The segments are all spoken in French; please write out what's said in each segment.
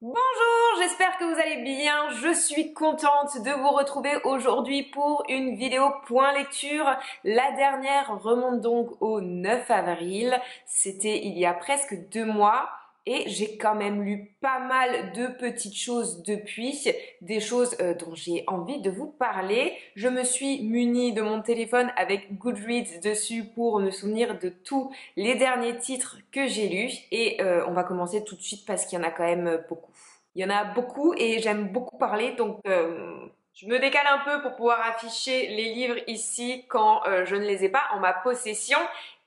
Bonjour, j'espère que vous allez bien. Je suis contente de vous retrouver aujourd'hui pour une vidéo point lecture. La dernière remonte donc au 9 avril. C'était il y a presque 2 mois. Et j'ai quand même lu pas mal de petites choses depuis, des choses dont j'ai envie de vous parler. Je me suis munie de mon téléphone avec Goodreads dessus pour me souvenir de tous les derniers titres que j'ai lus. Et on va commencer tout de suite parce qu'il y en a quand même beaucoup. Il y en a beaucoup et j'aime beaucoup parler, donc je me décale un peu pour pouvoir afficher les livres ici quand je ne les ai pas en ma possession.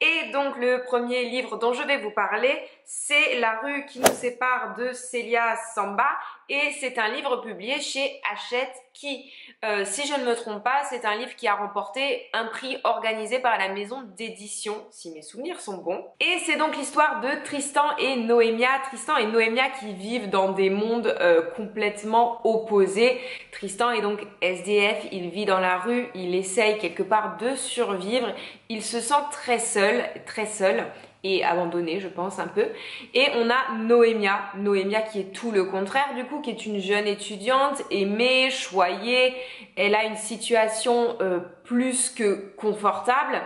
Et donc le premier livre dont je vais vous parler, c'est La rue qui nous sépare de Célia Samba et c'est un livre publié chez Hachette qui, si je ne me trompe pas, c'est un livre qui a remporté un prix organisé par la maison d'édition, si mes souvenirs sont bons. Et c'est donc l'histoire de Tristan et Noémia. Tristan et Noémia qui vivent dans des mondes complètement opposés. Tristan est donc SDF, il vit dans la rue, il essaye quelque part de survivre. Il se sent très seul et abandonné, je pense un peu. Et on a Noémia qui est tout le contraire du coup, qui est une jeune étudiante aimée, choyée. Elle a une situation plus que confortable.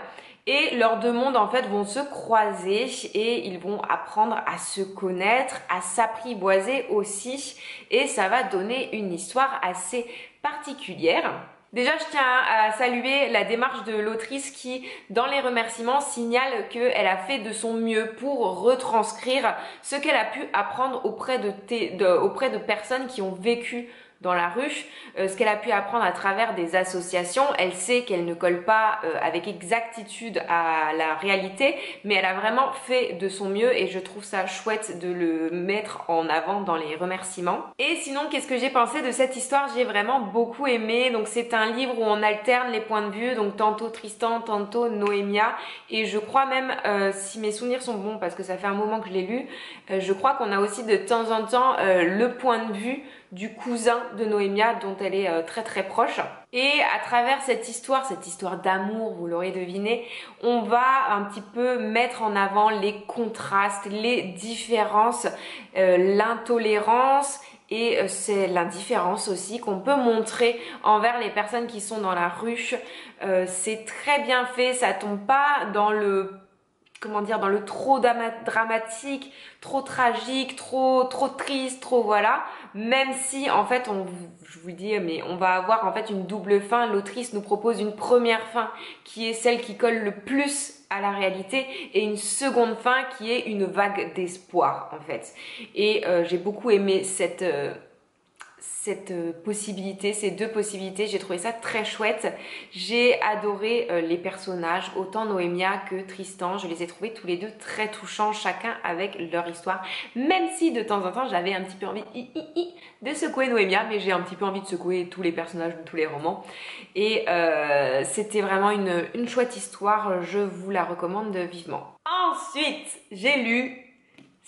Et leurs deux mondes en fait vont se croiser et ils vont apprendre à se connaître, à s'apprivoiser aussi. Et ça va donner une histoire assez particulière. Déjà, je tiens à saluer la démarche de l'autrice qui, dans les remerciements, signale qu'elle a fait de son mieux pour retranscrire ce qu'elle a pu apprendre auprès de personnes qui ont vécu dans la rue, ce qu'elle a pu apprendre à travers des associations. Elle sait qu'elle ne colle pas avec exactitude à la réalité, mais elle a vraiment fait de son mieux et je trouve ça chouette de le mettre en avant dans les remerciements. Et sinon, qu'est-ce que j'ai pensé de cette histoire? J'ai vraiment beaucoup aimé. Donc c'est un livre où on alterne les points de vue, donc tantôt Tristan, tantôt Noémia, et je crois même, si mes souvenirs sont bons, parce que ça fait un moment que je l'ai lu, je crois qu'on a aussi de temps en temps le point de vue du cousin de Noémia dont elle est très proche. Et à travers cette histoire d'amour, vous l'aurez deviné, on va un petit peu mettre en avant les contrastes, les différences, l'intolérance et c'est l'indifférence aussi qu'on peut montrer envers les personnes qui sont dans la rue. C'est très bien fait, ça tombe pas dans le dans le trop dramatique, trop tragique, trop triste, trop voilà. Même si en fait je vous dis, mais on va avoir en fait une double fin. L'autrice nous propose une première fin qui est celle qui colle le plus à la réalité et une seconde fin qui est une vague d'espoir en fait. Et j'ai beaucoup aimé cette possibilité, ces deux possibilités, j'ai trouvé ça très chouette. J'ai adoré les personnages, autant Noémia que Tristan, je les ai trouvés tous les deux très touchants, chacun avec leur histoire, même si de temps en temps j'avais un petit peu envie de secouer Noémia, mais j'ai un petit peu envie de secouer tous les personnages de tous les romans. Et c'était vraiment une chouette histoire, je vous la recommande vivement. Ensuite, j'ai lu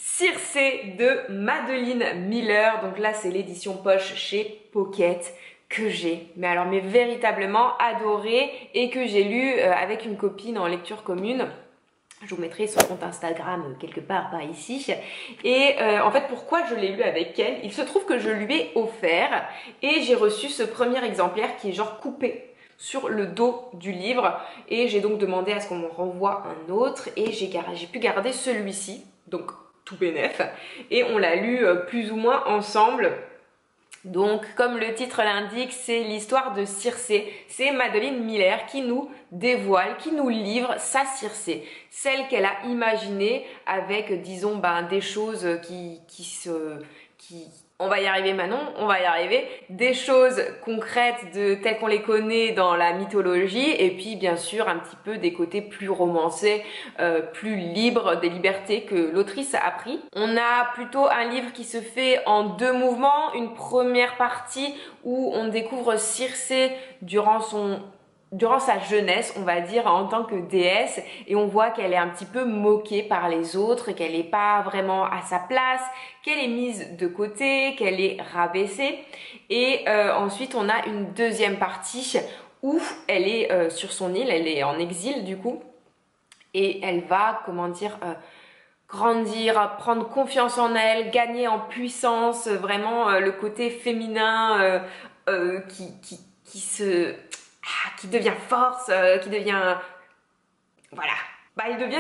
Circé de Madeline Miller, donc là c'est l'édition poche chez Pocket que j'ai, mais véritablement adoré et que j'ai lu avec une copine en lecture commune. Je vous mettrai son compte Instagram quelque part par ici. Et en fait, pourquoi je l'ai lu avec elle? Il se trouve que je lui ai offert et j'ai reçu ce premier exemplaire qui est genre coupé sur le dos du livre et j'ai donc demandé à ce qu'on me renvoie un autre et j'ai pu garder celui-ci, donc tout bénef, et on l'a lu plus ou moins ensemble. Donc, comme le titre l'indique, c'est l'histoire de Circé. C'est Madeline Miller qui nous dévoile, qui nous livre sa Circé. Celle qu'elle a imaginée avec, disons, des choses on va y arriver Manon, on va y arriver, des choses concrètes telles qu'on les connaît dans la mythologie et puis bien sûr un petit peu des côtés plus romancés, plus libres, des libertés que l'autrice a pris. On a plutôt un livre qui se fait en deux mouvements, une première partie où on découvre Circé durant sa jeunesse, on va dire, en tant que déesse, et on voit qu'elle est un petit peu moquée par les autres, qu'elle n'est pas vraiment à sa place, qu'elle est mise de côté, qu'elle est rabaissée. Et ensuite, on a une deuxième partie où elle est sur son île, elle est en exil du coup, et elle va, grandir, prendre confiance en elle, gagner en puissance, vraiment le côté féminin qui devient force, qui devient voilà. Bah, il devient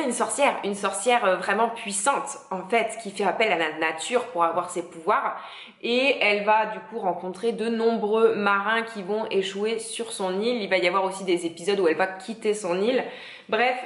une sorcière vraiment puissante en fait, qui fait appel à la nature pour avoir ses pouvoirs. Et elle va du coup rencontrer de nombreux marins qui vont échouer sur son île. Il va y avoir aussi des épisodes où elle va quitter son île. Bref,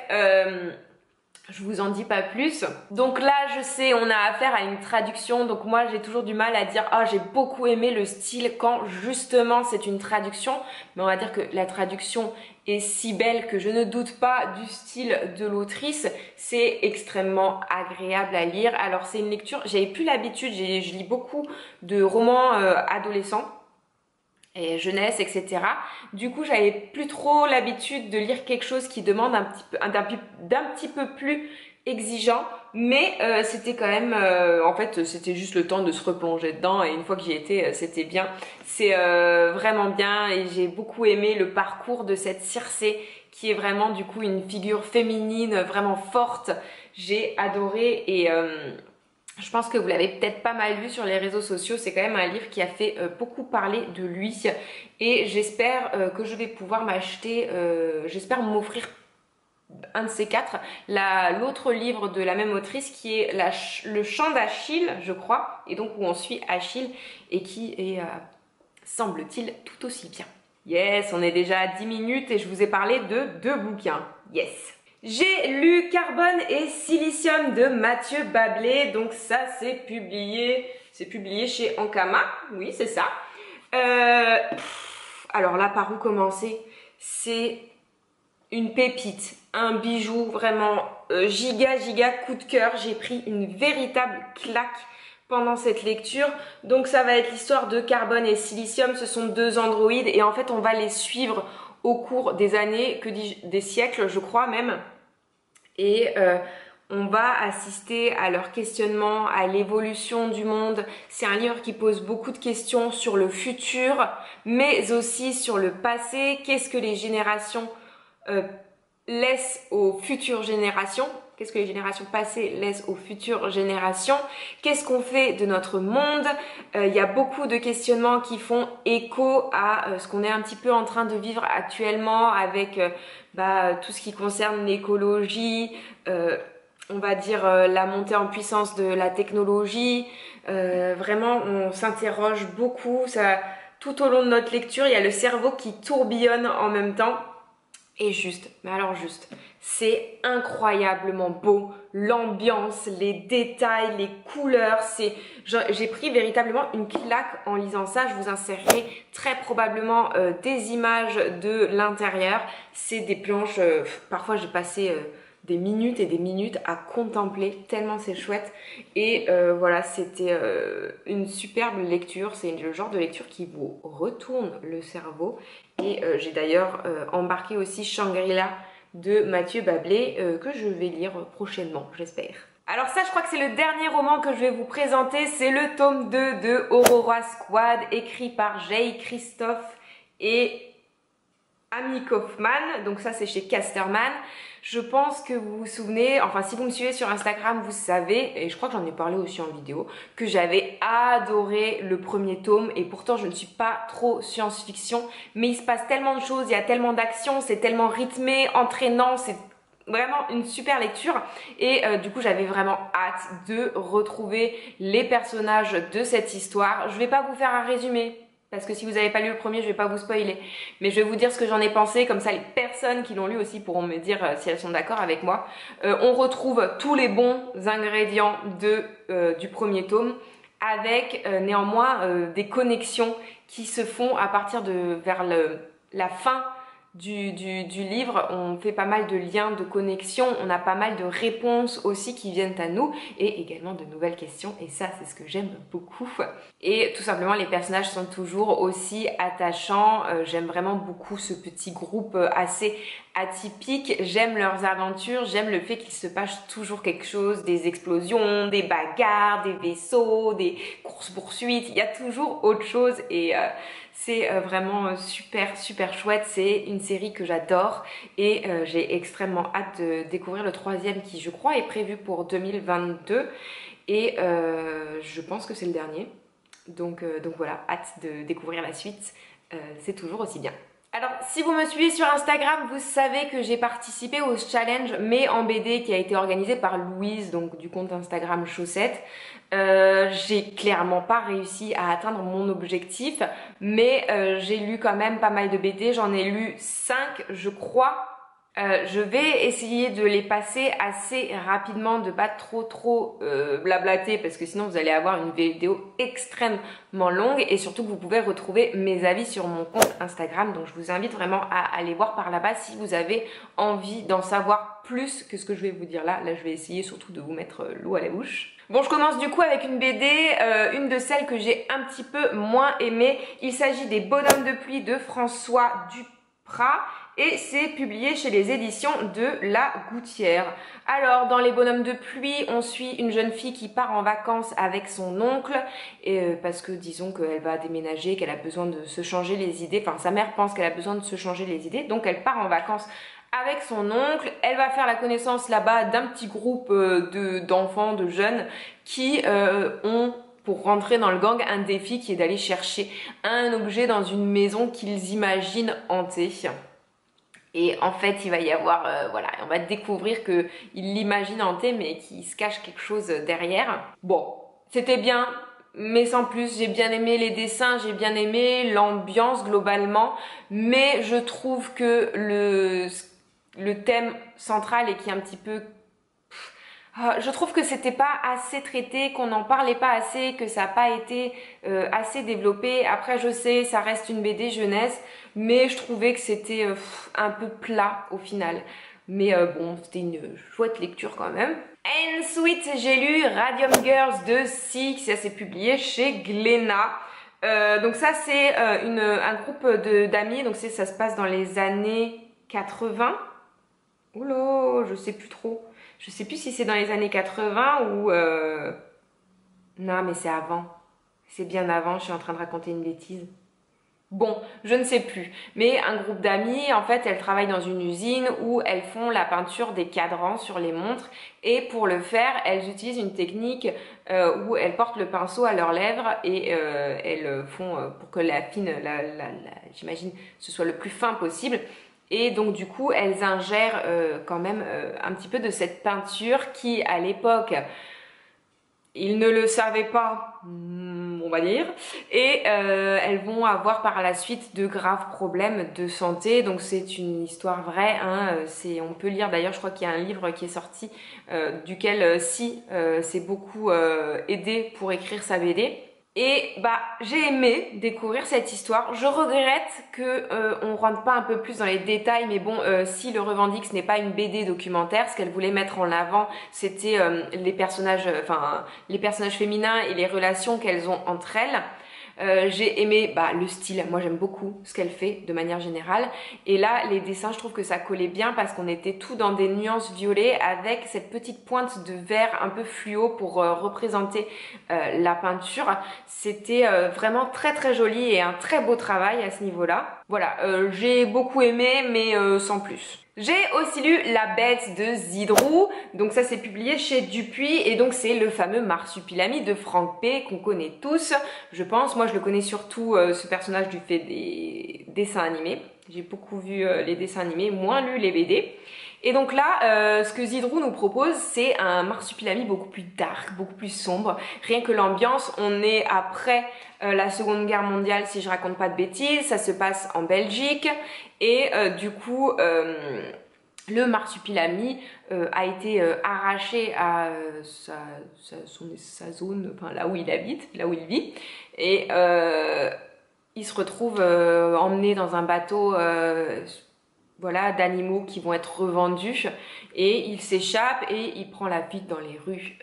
je vous en dis pas plus. Donc là, je sais, on a affaire à une traduction. Donc moi, j'ai toujours du mal à dire « Ah, j'ai beaucoup aimé le style » quand justement c'est une traduction. Mais on va dire que la traduction est si belle que je ne doute pas du style de l'autrice. C'est extrêmement agréable à lire. Alors c'est une lecture, j'avais plus l'habitude, je lis beaucoup de romans adolescents et jeunesse, etc. Du coup, j'avais plus trop l'habitude de lire quelque chose qui demande d'un petit peu plus exigeant, mais c'était quand même, en fait, c'était juste le temps de se replonger dedans, et une fois que j'y étais, c'était bien. C'est vraiment bien, et j'ai beaucoup aimé le parcours de cette Circé, qui est vraiment du coup une figure féminine vraiment forte. J'ai adoré, et je pense que vous l'avez peut-être pas mal vu sur les réseaux sociaux. C'est quand même un livre qui a fait beaucoup parler de lui, et j'espère que je vais pouvoir m'acheter, j'espère m'offrir un de ces quatre, l'autre livre de la même autrice qui est Le Chant d'Achille, je crois, et donc où on suit Achille et qui est, semble-t-il, tout aussi bien. Yes, on est déjà à 10 minutes et je vous ai parlé de 2 bouquins. Yes. J'ai lu Carbone et Silicium de Mathieu Bablé, donc ça c'est publié chez Ankama, oui c'est ça. Alors là, par où commencer? C'est une pépite, un bijou vraiment giga coup de cœur. J'ai pris une véritable claque pendant cette lecture. Donc ça va être l'histoire de Carbone et Silicium. Ce sont 2 androïdes et en fait on va les suivre au cours des années, que dis-je, des siècles je crois même. Et on va assister à leur questionnement, à l'évolution du monde. C'est un livre qui pose beaucoup de questions sur le futur, mais aussi sur le passé. Qu'est-ce que les générations laissent aux futures générations? Qu'est-ce que les générations passées laissent aux futures générations? Qu'est-ce qu'on fait de notre monde? Il y a beaucoup de questionnements qui font écho à ce qu'on est un petit peu en train de vivre actuellement avec tout ce qui concerne l'écologie, on va dire la montée en puissance de la technologie. Vraiment, on s'interroge beaucoup. Tout au long de notre lecture, il y a le cerveau qui tourbillonne en même temps. Et juste, mais alors juste, c'est incroyablement beau, l'ambiance, les détails, les couleurs, j'ai pris véritablement une claque en lisant ça. Je vous insérerai très probablement des images de l'intérieur. C'est des planches, parfois j'ai passé des minutes et des minutes à contempler tellement c'est chouette. Et voilà, c'était une superbe lecture. C'est le genre de lecture qui vous retourne le cerveau. Et j'ai d'ailleurs embarqué aussi Shangri-La de Mathieu Bablé que je vais lire prochainement, j'espère. Alors ça, je crois que c'est le dernier roman que je vais vous présenter. C'est le tome 2 de Aurora Squad, écrit par Jay Christophe et Amy Kaufman. Donc ça, c'est chez Casterman. Je pense que vous vous souvenez, enfin si vous me suivez sur Instagram, vous savez, et je crois que j'en ai parlé aussi en vidéo, que j'avais adoré le premier tome, et pourtant je ne suis pas trop science-fiction, mais il se passe tellement de choses, il y a tellement d'actions, c'est tellement rythmé, entraînant, c'est vraiment une super lecture. Et du coup j'avais vraiment hâte de retrouver les personnages de cette histoire. Je vais pas vous faire un résumé, parce que si vous n'avez pas lu le premier, je vais pas vous spoiler. Mais je vais vous dire ce que j'en ai pensé, comme ça les personnes qui l'ont lu aussi pourront me dire si elles sont d'accord avec moi. On retrouve tous les bons ingrédients du premier tome, avec néanmoins des connexions qui se font à partir vers la fin du livre. On fait pas mal de liens, de connexions, on a pas mal de réponses aussi qui viennent à nous, et également de nouvelles questions, et ça c'est ce que j'aime beaucoup. Et tout simplement les personnages sont toujours aussi attachants. J'aime vraiment beaucoup ce petit groupe assez atypique, j'aime leurs aventures, j'aime le fait qu'il se passe toujours quelque chose, des explosions, des bagarres, des vaisseaux, des courses-poursuites, il y a toujours autre chose, et C'est vraiment super super chouette, c'est une série que j'adore et j'ai extrêmement hâte de découvrir le troisième qui je crois est prévu pour 2022 et je pense que c'est le dernier. Donc voilà, hâte de découvrir la suite, c'est toujours aussi bien. Alors, si vous me suivez sur Instagram, vous savez que j'ai participé au challenge Mais en BD qui a été organisé par Louise, donc du compte Instagram Chaussette. J'ai clairement pas réussi à atteindre mon objectif, mais j'ai lu quand même pas mal de BD. J'en ai lu 5, je crois. Je vais essayer de les passer assez rapidement, de pas trop blablater parce que sinon vous allez avoir une vidéo extrêmement longue et surtout que vous pouvez retrouver mes avis sur mon compte Instagram. Donc je vous invite vraiment à aller voir par là-bas si vous avez envie d'en savoir plus que ce que je vais vous dire là. Là je vais essayer surtout de vous mettre l'eau à la bouche. Bon, je commence du coup avec une BD, une de celles que j'ai un petit peu moins aimée. Il s'agit des Bonhommes de pluie de François Duprat. Et c'est publié chez les éditions de La Gouttière. Alors, dans les Bonhommes de pluie, on suit une jeune fille qui part en vacances avec son oncle, parce que disons qu'elle va déménager, qu'elle a besoin de se changer les idées. Enfin, sa mère pense qu'elle a besoin de se changer les idées, donc elle part en vacances avec son oncle. Elle va faire la connaissance là-bas d'un petit groupe d'enfants, de jeunes, qui ont pour rentrer dans le gang un défi qui est d'aller chercher un objet dans une maison qu'ils imaginent hantée. Et en fait, il va y avoir, voilà, on va découvrir qu'il l'imagine hanté, mais qu'il se cache quelque chose derrière. Bon, c'était bien, mais sans plus. J'ai bien aimé les dessins, j'ai bien aimé l'ambiance globalement, mais je trouve que le thème central et qui est un petit peu... Je trouve que c'était pas assez traité, qu'on n'en parlait pas assez, que ça n'a pas été assez développé. Après, je sais, ça reste une BD jeunesse, mais je trouvais que c'était un peu plat au final. Mais bon, c'était une chouette lecture quand même. Ensuite, j'ai lu Radium Girls de Six, ça s'est publié chez Glénat. Donc ça, c'est un groupe d'amis, donc ça se passe dans les années 80. Oula, je sais plus trop. Je sais plus si c'est dans les années 80 ou... Non, mais c'est avant. C'est bien avant, je suis en train de raconter une bêtise. Bon, je ne sais plus. Mais un groupe d'amis, en fait, elles travaillent dans une usine où elles font la peinture des cadrans sur les montres. Et pour le faire, elles utilisent une technique où elles portent le pinceau à leurs lèvres et elles font, pour que la fine, j'imagine, ce soit le plus fin possible. Et donc du coup, elles ingèrent quand même un petit peu de cette peinture qui, à l'époque, ils ne le savaient pas, on va dire. Et elles vont avoir par la suite de graves problèmes de santé. Donc c'est une histoire vraie. Hein. On peut lire d'ailleurs, je crois qu'il y a un livre qui est sorti duquel Si s'est beaucoup aidé pour écrire sa BD. Et bah j'ai aimé découvrir cette histoire. Je regrette que on rentre pas un peu plus dans les détails, mais bon, si le revendique, ce n'est pas une BD documentaire. Ce qu'elle voulait mettre en avant, c'était les personnages féminins et les relations qu'elles ont entre elles. J'ai aimé le style, moi j'aime beaucoup ce qu'elle fait de manière générale et là les dessins je trouve que ça collait bien parce qu'on était tout dans des nuances violettes avec cette petite pointe de vert un peu fluo pour représenter la peinture. C'était vraiment très joli et un très beau travail à ce niveau là. Voilà, j'ai beaucoup aimé mais sans plus. J'ai aussi lu La Bête de Zidrou, donc ça c'est publié chez Dupuis et donc c'est le fameux Marsupilami de Franck P qu'on connaît tous, je pense. Moi je le connais surtout ce personnage du fait des dessins animés. J'ai beaucoup vu les dessins animés, moins lu les BD. Et donc là, ce que Zidrou nous propose, c'est un Marsupilami beaucoup plus dark, beaucoup plus sombre. Rien que l'ambiance, on est après la Seconde Guerre mondiale, si je raconte pas de bêtises. Ça se passe en Belgique et du coup, le Marsupilami a été arraché à sa zone, enfin là où il habite, là où il vit, et il se retrouve emmené dans un bateau. Voilà, d'animaux qui vont être revendus et il s'échappe et il prend la fuite dans les rues.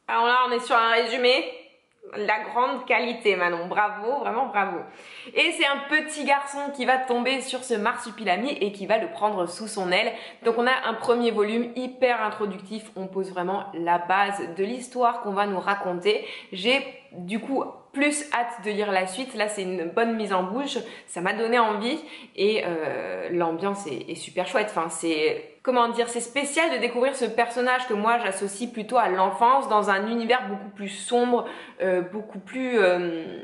Alors là, on est sur un résumé. La grande qualité, Manon. Bravo, vraiment bravo. Et c'est un petit garçon qui va tomber sur ce Marsupilami et qui va le prendre sous son aile. Donc on a un premier volume hyper introductif. On pose vraiment la base de l'histoire qu'on va nous raconter. J'ai du coup plus hâte de lire la suite. Là, c'est une bonne mise en bouche, ça m'a donné envie et l'ambiance est super chouette. Enfin, c'est, comment dire, c'est spécial de découvrir ce personnage que moi j'associe plutôt à l'enfance dans un univers beaucoup plus sombre, beaucoup plus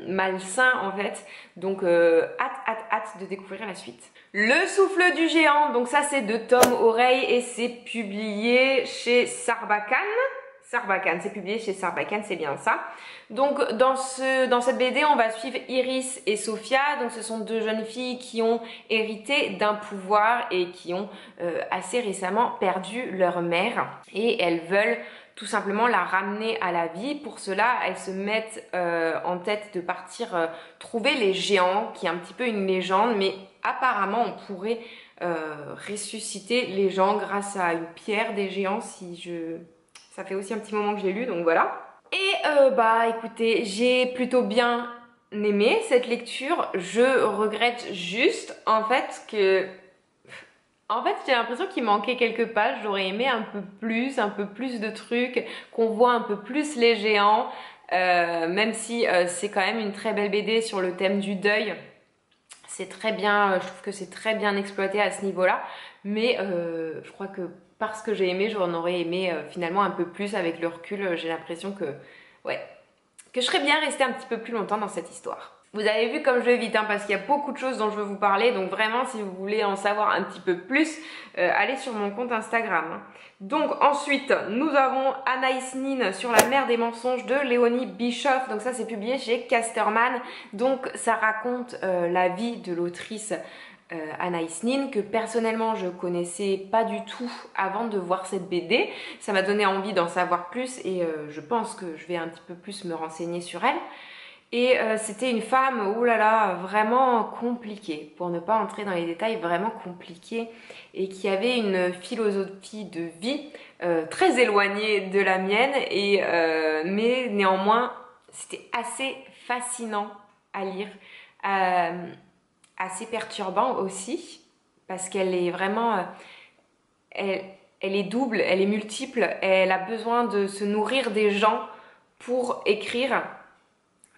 malsain en fait. Donc hâte de découvrir la suite. Le souffle du géant, donc ça c'est de Tom Oreille et c'est publié chez Sarbacane. Sarbacane, c'est publié chez Sarbacane, c'est bien ça. Donc dans cette BD, on va suivre Iris et Sophia. Donc ce sont deux jeunes filles qui ont hérité d'un pouvoir et qui ont assez récemment perdu leur mère. Et elles veulent tout simplement la ramener à la vie. Pour cela, elles se mettent en tête de partir trouver les géants, qui est un petit peu une légende, mais apparemment on pourrait ressusciter les gens grâce à une pierre des géants Ça fait aussi un petit moment que je l'ai lu, donc voilà. Et bah écoutez, j'ai plutôt bien aimé cette lecture. Je regrette juste en fait que... En fait, j'ai l'impression qu'il manquait quelques pages. J'aurais aimé un peu plus de trucs, qu'on voit un peu plus les géants. Même si c'est quand même une très belle BD sur le thème du deuil. C'est très bien, je trouve que c'est très bien exploité à ce niveau-là. Mais je crois que parce que j'ai aimé, j'en aurais aimé finalement un peu plus avec le recul. J'ai l'impression que, ouais, que je serais bien restée un petit peu plus longtemps dans cette histoire. Vous avez vu comme je vais vite, hein, parce qu'il y a beaucoup de choses dont je veux vous parler. Donc vraiment, si vous voulez en savoir un petit peu plus, allez sur mon compte Instagram. Hein. Donc ensuite, nous avons Anaïs Nin sur la mer des mensonges de Léonie Bischoff. Donc ça, c'est publié chez Casterman. Donc ça raconte la vie de l'autrice Anaïs Nin, que personnellement je connaissais pas du tout avant de voir cette BD. Ça m'a donné envie d'en savoir plus et je pense que je vais un petit peu plus me renseigner sur elle. Et c'était une femme, oh là là, vraiment compliquée, pour ne pas entrer dans les détails, vraiment compliquée, et qui avait une philosophie de vie très éloignée de la mienne, mais néanmoins, c'était assez fascinant à lire, assez perturbant aussi, parce qu'elle est vraiment... elle est double, elle est multiple, elle a besoin de se nourrir des gens pour écrire.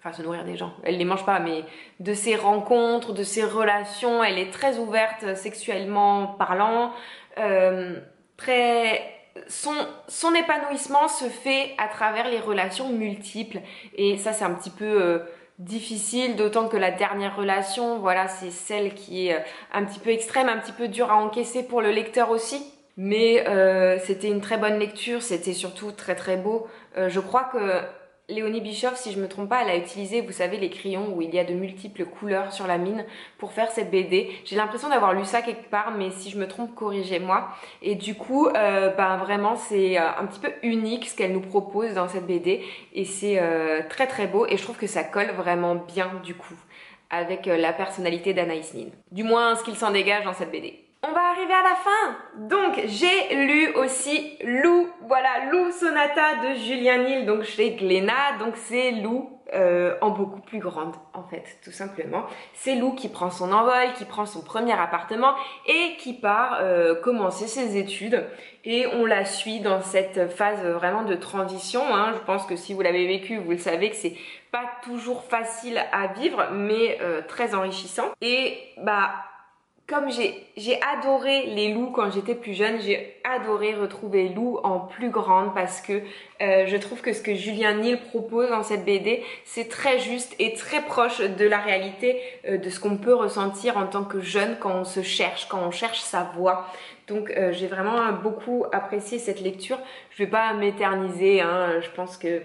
Enfin, se nourrir des gens, elle les mange pas, mais de ses rencontres, de ses relations, elle est très ouverte sexuellement parlant, son épanouissement se fait à travers les relations multiples, et ça c'est un petit peu difficile, d'autant que la dernière relation, voilà, c'est celle qui est un petit peu extrême, un petit peu dure à encaisser pour le lecteur aussi. Mais c'était une très bonne lecture, c'était surtout très très beau. Je crois que Léonie Bischoff, si je me trompe pas, elle a utilisé, vous savez, les crayons où il y a de multiples couleurs sur la mine pour faire cette BD. J'ai l'impression d'avoir lu ça quelque part, mais si je me trompe, corrigez-moi. Et du coup, ben vraiment, c'est un petit peu unique ce qu'elle nous propose dans cette BD. Et c'est très très beau et je trouve que ça colle vraiment bien du coup avec la personnalité d'Anaïs Nin. Du moins, ce qu'il s'en dégage dans cette BD. On va arriver à la fin. Donc j'ai lu aussi Lou, voilà, Lou Sonata de Julien Nil, donc chez Glénat. Donc c'est Lou en beaucoup plus grande en fait, tout simplement. C'est Lou qui prend son envol, qui prend son premier appartement et qui part commencer ses études. Et on la suit dans cette phase vraiment de transition. Hein. Je pense que si vous l'avez vécu, vous le savez que c'est pas toujours facile à vivre, mais très enrichissant. Et bah... Comme j'ai adoré les Lou quand j'étais plus jeune, j'ai adoré retrouver Lou en plus grande parce que je trouve que ce que Julien Nil propose dans cette BD, c'est très juste et très proche de la réalité de ce qu'on peut ressentir en tant que jeune quand on se cherche, quand on cherche sa voie. Donc j'ai vraiment beaucoup apprécié cette lecture. Je vais pas m'éterniser, hein, je pense que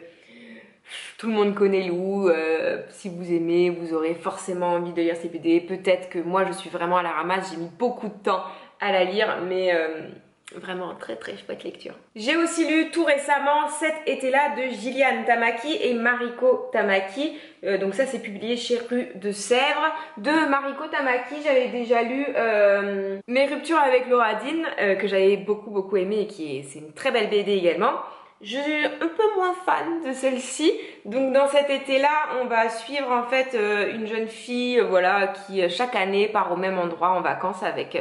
tout le monde connaît Lou, si vous aimez, vous aurez forcément envie de lire ces BD. Peut-être que moi je suis vraiment à la ramasse, j'ai mis beaucoup de temps à la lire, mais vraiment très très chouette lecture. J'ai aussi lu tout récemment Cet été-là de Gillian Tamaki et Mariko Tamaki. Donc ça c'est publié chez Rue de Sèvres. De Mariko Tamaki, j'avais déjà lu Mes ruptures avec Laura Dean, que j'avais beaucoup aimé et c'est une très belle BD également. Je suis un peu moins fan de celle-ci, donc dans cet été-là, on va suivre en fait une jeune fille, voilà, qui chaque année part au même endroit en vacances avec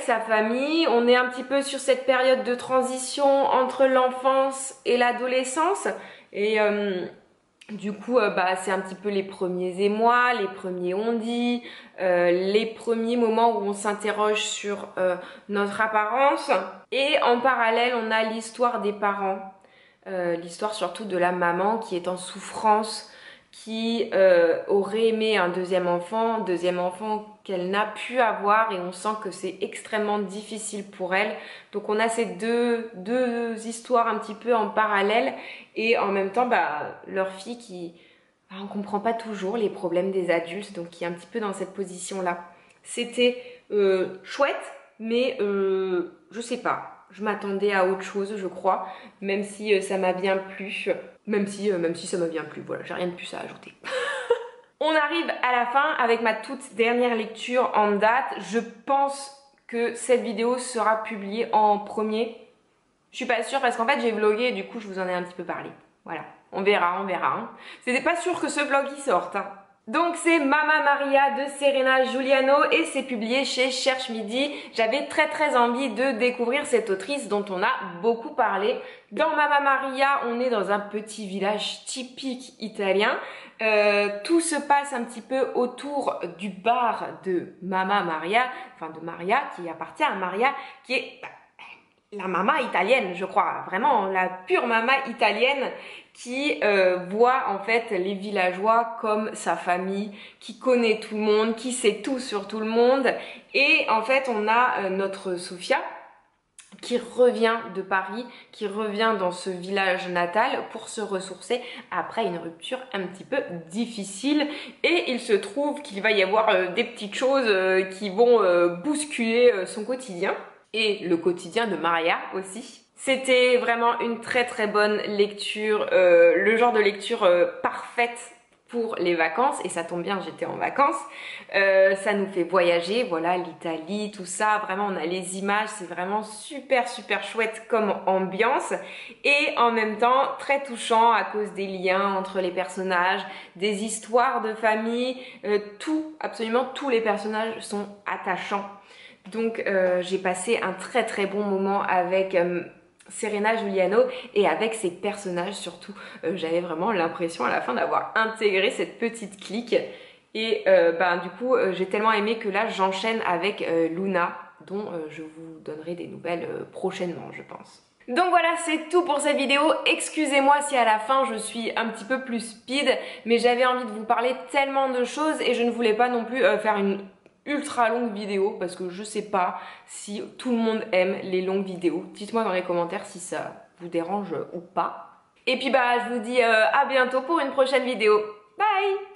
sa famille. On est un petit peu sur cette période de transition entre l'enfance et l'adolescence, et Du coup, bah, c'est un petit peu les premiers émois, les premiers on-dit, les premiers moments où on s'interroge sur notre apparence. Et en parallèle, on a l'histoire des parents, l'histoire surtout de la maman qui est en souffrance, qui aurait aimé un deuxième enfant qu'elle n'a pu avoir et on sent que c'est extrêmement difficile pour elle. Donc on a ces deux histoires un petit peu en parallèle et en même temps bah, leur fille qui... bah, on comprend pas toujours les problèmes des adultes, donc qui est un petit peu dans cette position-là. C'était chouette, mais je sais pas. Je m'attendais à autre chose, je crois, même si ça m'a bien plu. Même si ça m'a bien plu, voilà, j'ai rien de plus à ajouter. On arrive à la fin avec ma toute dernière lecture en date. Je pense que cette vidéo sera publiée en premier. Je suis pas sûre parce qu'en fait j'ai vlogué et du coup je vous en ai un petit peu parlé. Voilà, on verra, on verra. Hein. C'était pas sûr que ce vlog y sorte. Hein. Donc c'est Mamma Maria de Serena Giuliano et c'est publié chez Cherche Midi. J'avais très envie de découvrir cette autrice dont on a beaucoup parlé. Dans Mamma Maria, on est dans un petit village typique italien. Tout se passe un petit peu autour du bar de Mamma Maria, enfin de Maria qui appartient à Maria qui est... la mama italienne, je crois, vraiment la pure mama italienne qui voit en fait les villageois comme sa famille, qui connaît tout le monde, qui sait tout sur tout le monde. Et en fait, on a notre Sofia qui revient de Paris, qui revient dans ce village natal pour se ressourcer après une rupture un petit peu difficile. Et il se trouve qu'il va y avoir des petites choses qui vont bousculer son quotidien. Et le quotidien de Maria aussi. C'était vraiment une très bonne lecture, le genre de lecture parfaite pour les vacances, et ça tombe bien, j'étais en vacances. Ça nous fait voyager, voilà, l'Italie, tout ça, vraiment on a les images, c'est vraiment super chouette comme ambiance, et en même temps très touchant à cause des liens entre les personnages, des histoires de famille, absolument tous les personnages sont attachants. Donc j'ai passé un très bon moment avec Serena Giuliano et avec ses personnages surtout. J'avais vraiment l'impression à la fin d'avoir intégré cette petite clique. Et du coup j'ai tellement aimé que là j'enchaîne avec Luna dont je vous donnerai des nouvelles prochainement je pense. Donc voilà, c'est tout pour cette vidéo. Excusez-moi si à la fin je suis un petit peu plus speed, mais j'avais envie de vous parler tellement de choses et je ne voulais pas non plus faire une ultra longue vidéo parce que je sais pas si tout le monde aime les longues vidéos. Dites-moi dans les commentaires si ça vous dérange ou pas. Et puis bah je vous dis à bientôt pour une prochaine vidéo. Bye!